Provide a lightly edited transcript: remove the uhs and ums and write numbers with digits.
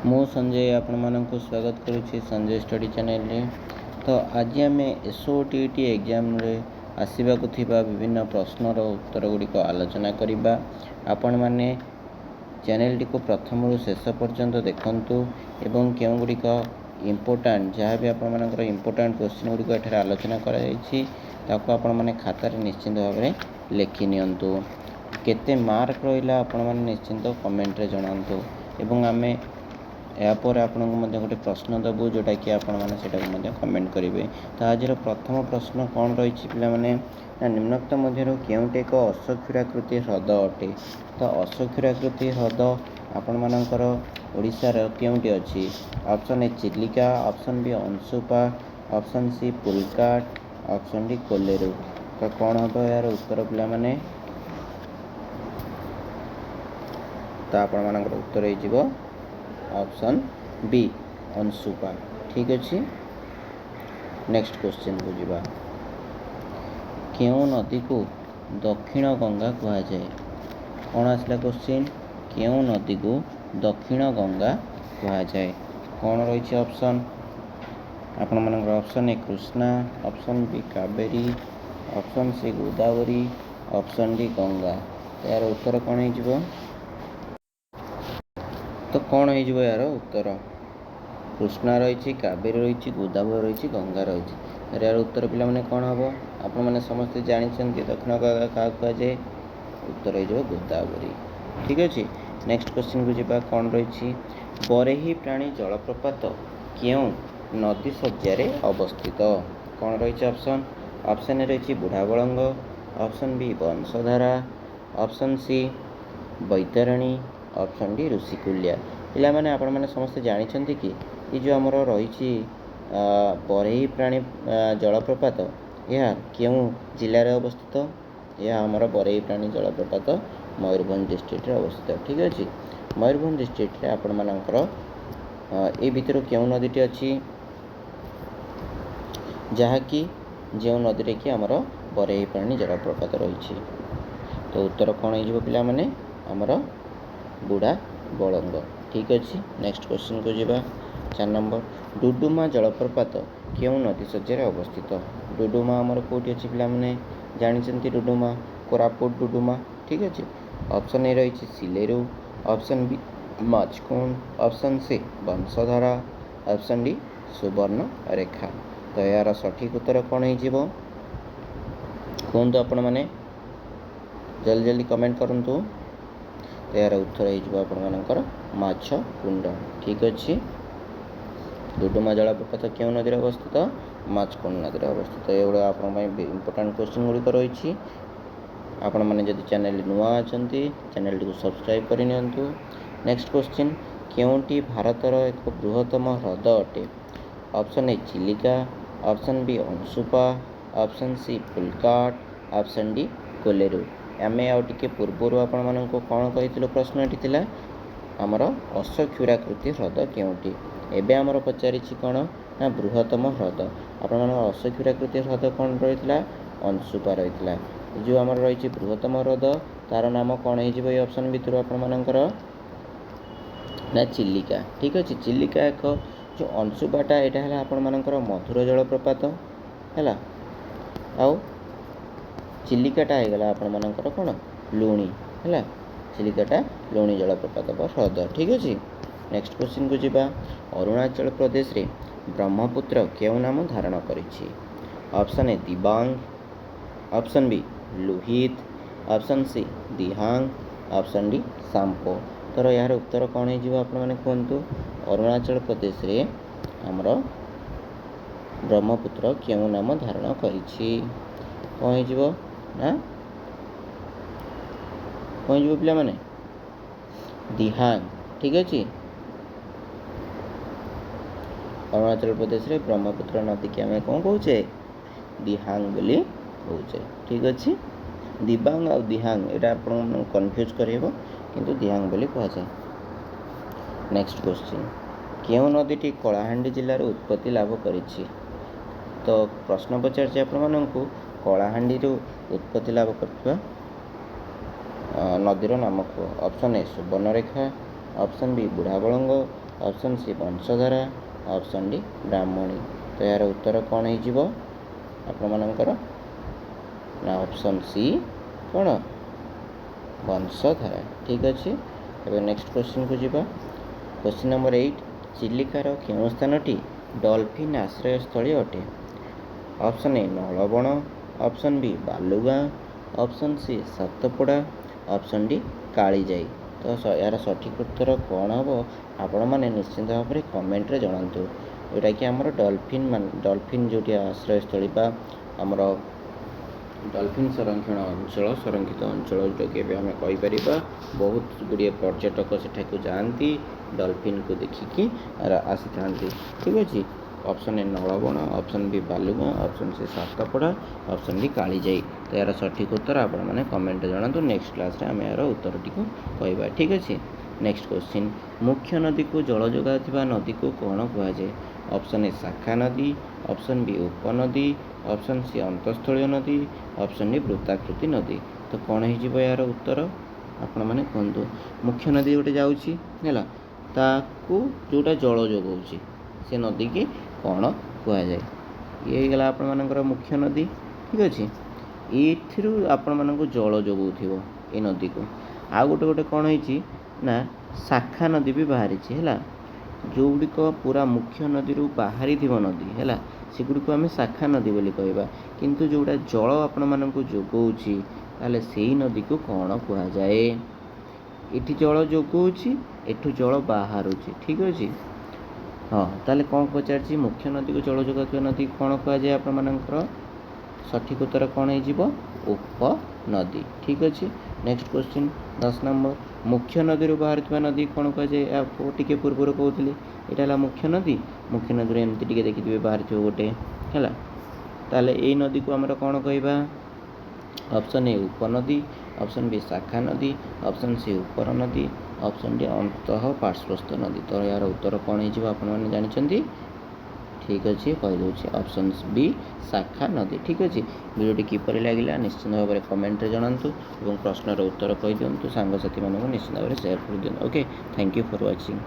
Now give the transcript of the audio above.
मु संजय आपको स्वागत करुच्ची संजय स्टडी चैनल रे। तो आज आम एसओटीटी एग्जाम रे आसवाक विभिन्न प्रश्नर उत्तर गुड़िक आलोचना करवा। आपण मैंने चैनल टी को प्रथम रु शेष पर्यंत देखंतु एवं केउ गुड़िक इम्पोर्टाट जहाँ भी आपर इम्पोर्टाट क्वेश्चन गुड़िक एठार आलोचना करको आपण मैंने खातार निश्चिंत भाव में लिखि नियंतु। केते मार्क रहा आपण मैंने निश्चिंत कमेंट रे जणांतु एवं आमे यापर आपको गोटे प्रश्न देवु जोटा कि आपण मैंने कमेंट करेंगे। तो आज प्रथम प्रश्न कौन रही है निम्नोक्त मध्य केउट एक अश्वक्षुराकृति ह्रद अटे। तो अश्वक्षुराकृति ह्रद आपण मानकर ओडिशार केउटी अच्छी। Option A Chilika, option B Anshupa, option C Pulicat, option D Kolleru. तो कौन हम यार उत्तर पिला माने तो आपण मानकर उत्तर हो ऑप्शन बी अंशुपा। ठीक अच्छे। नेक्स्ट क्वेश्चन को जीवा। केउ नदी को दक्षिण गंगा कहा जाए। कौन आसला क्वेश्चन केउ नदी को दक्षिण गंगा कहा जाए। कौन रही ऑप्शन आपण मानकर option A Krishna, option B Kaveri, option C Godavari, option D Ganga. यार उत्तर कौन हो तो कौन हो यार उत्तर कृष्णा रही, कावेरी रही, गोदावरी रही, गंगा रही। यार उत्तर पिला माने कौन हम आपण मैंने समस्ते जानते दक्षिण गंगा क्या कहुए उत्तर हो गोदावरी। ठीक अच्छे। नेक्स्ट क्वेश्चन को जीवा। कौन रही बरेही प्राणी जलप्रपात क्यों नदी शज्यारे अवस्थित। कौन रही ऑप्शन ऑप्शन ए रही Budhabalanga, option B Vamsadhara, option C Baitarani, option D Rushikulya. पिला माने आपण मैंने समस्ते जानते कि ये जो आमर रही बरेही प्राणी जलप्रपात यह क्यों जिले में अवस्थित। यह आमर बरेही प्राणी जलप्रपात मयूरभंज डिस्ट्रिक्ट रे अवस्थित। ठीक अच्छे। मयूरभंज डिस्ट्रिक्ट रे आपण मानकर ए भितर क्यों नदीटी अच्छी जहाँकि जो नदी कि आमर बरेही प्राणी जलप्रपात रही। तो उत्तर कौन हो पिला माने आमर बुढ़ा बलंग। ठीक अच्छे। नेक्स्ट क्वेश्चन को जीवा। 4 नंबर डुडुमा जलप्रपात क्यों नदी शज्यारे अवस्थित। डुडुमा आमर कौटी अच्छी पिला माने जानते डुडुमा कोरापुट डुडुमा। ठीक अच्छे। ऑप्शन ए रही Sileru, option B Machkund, option C Vamsadhara, option D Subarnarekha. तो यार सठिक उत्तर कौन हो कहतु आपण मैंने जल्दी जल्दी कमेंट करूँ। यार उत्तर होकर माछ कुंड। ठीक अच्छे। डुडुमा जलप्रपात क्यों नदी अवस्थित माचकुंड नदी अवस्थित। ये गुड़ा आप इम्पोर्टाट क्वेश्चन गुड़िक रही। आपण मैंने जब चैनल नुआ अच्छा चैनल टी को सब्सक्राइब करनी। नेक्स्ट क्वेश्चन केउटी भारतर एक बृहत्तम ह्रद अटे। Option A Chilika, option B Anshupa, option C Pulicat, option D Kolleru. आम आगे पूर्वर आपण मानक कौन कही प्रश्नटी थिला आमर अश्वक्षुराकृति ह्रद केउटी। एबे आमर पचारि कौन ना बृहत्तम ह्रद। आपण अश्वक्षुराकृति ह्रद कौन रही अंशुपा रही। जो आमर रही बृहत्तम ह्रद तार नाम कौन हो ऑप्शन भितर आपण मानकर ना चिलिका। ठीक अच्छे। चिलिका एक जो अंशुपाटा यहाँ है आपण मानकर मधुर जलप्रपात है आउ चिलिकाटा होगला आपण मानकर कौन लुणी है। चिलिकाटा लुणी जलप्रपात ह्रद। ठीक अच्छे। नेक्स्ट क्वेश्चन को जीवा। अरुणाचल प्रदेश रे ब्रह्मपुत्र क्यों नाम धारण करिछि। Option A Dibang, option B Lohit, option C Dihang, option D Tsangpo. तो यार उत्तर कौन हो आप कहतु अरुणाचल प्रदेश रे आमर ब्रह्मपुत्र क्यों नाम धारण करिछि। कौन हो ना कौन हो पिला माने दिहांग। ठीक अच्छे। अरुणाचल प्रदेश रे ब्रह्मपुत्र नदी के आम कौन कहे दिहांग बोली कहे। ठीक अच्छे। दिबांग और दिहांग यहाँ आप कन्फ्यूज कर किंतु दिहांग बोली कहुए। नेक्स्ट क्वेश्चन केउ नदीटी कलाहांडी जिलार उत्पत्ति लाभ करिछि। तो प्रश्न पचार आपको कलाहांडी उत्पत्ति लाभ कर नदीर नाम कह। Option A Subarnarekha, option B Budhabalanga, option C Vamsadhara, option D Brahmani. तो यार उत्तर कौन हो आपणकर ना ऑप्शन सी कौन वंशधारा। ठीक अच्छे। एवं नेक्स्ट क्वेश्चन को जीवा। क्वेश्चन नंबर 8 चिलिकार केउं स्थानटी डॉल्फिन आश्रयस्थली अटे? Option A Nalabana, option B Balugaon, option C Satapada, option D Kalijai. तो यार सठिक उत्तर कौन हम आपण मैंने निश्चिंत भाव में कमेंट रे जनातु। जोटा कि आमर डॉल्फिन जो आश्रयस्थली आमर डॉल्फिन संरक्षण अंचल संरक्षित अंचल जोकि आम कहीपर बहुत गुड़े पर्यटक सेठाक जाती डॉल्फिन को देखिकी आसी था। ठीक अच्छे। Option A Nalabana, option B Balugaon, option C Satapada, option D Kalijai. तो यार सठिक उत्तर आपण मैंने कमेंट जनातु। नेक्स्ट क्लास आम यार उत्तर टी कहवा। ठीक अच्छे। नेक्स्ट क्वेश्चन मुख्य नदी को जल जोगा नदी को कौन कहुए? ऑप्शन ए शाखा नदी, ऑप्शन बी उपनदी, ऑप्शन सी अंतस्थलीय नदी, ऑप्शन डी वृत्ताकृति नदी। तो कौन हो यार उत्तर आपण मैंने कहतु। मुख्य नदी गोटे जाऊँगी है ताकू जोटा जल जोगाऊँ से नदी की कौन कहुए? ये गला आपण मानकर मुख्य नदी। ठीक अच्छे। ये आपण मान जल जोगाऊ ये नदी को आ गोटे गोटे कौन हो ना शाखा नदी भी बाहरी है जोगुड़िक पूरा मुख्य नदी बाहरी नदी है सेगुड़ी आम शाखा नदी बोली कहवा। किंतु जोटा जल आपण मान जोगाऊँ ताले से नदी को कौन कहुए? इटी जल जोगाऊँ एठू जल बाहर। ठीक अच्छे। हाँ ताले कौन पचार मुख्य नदी को जल जोगा नदी कौन कहुए आपण मानकर? सठिक उत्तर कौन हो उपनदी। ठीक अच्छे। नेक्स्ट क्वेश्चन 10 नंबर मुख्य नदी बाहर नदी कौन कहुए? टी पूर्व कहती यहाँ मुख्य नदी एमती देखिए बाहर गोटे है ताले ये नदी को आमर कौन कहवा? ऑप्शन ए उपनदी, ऑप्शन बी शाखा नदी, ऑप्शन सी उपर नदी, ऑप्शन डी अंतः पार्श्वस्थ नदी। तो यार उत्तर कौन हो आपने जानते? ठीक अच्छे कहीदे ऑप्शन बी शाखा नदी। ठीक अच्छे। वीडियो किपर लगे निश्चित भाव में कमेंट जनातु और प्रश्नर उत्तर कही दिंतु सांगसाथी मानक निश्चित भाव में शेयर कर दिखाँ। Okay thank you for watching.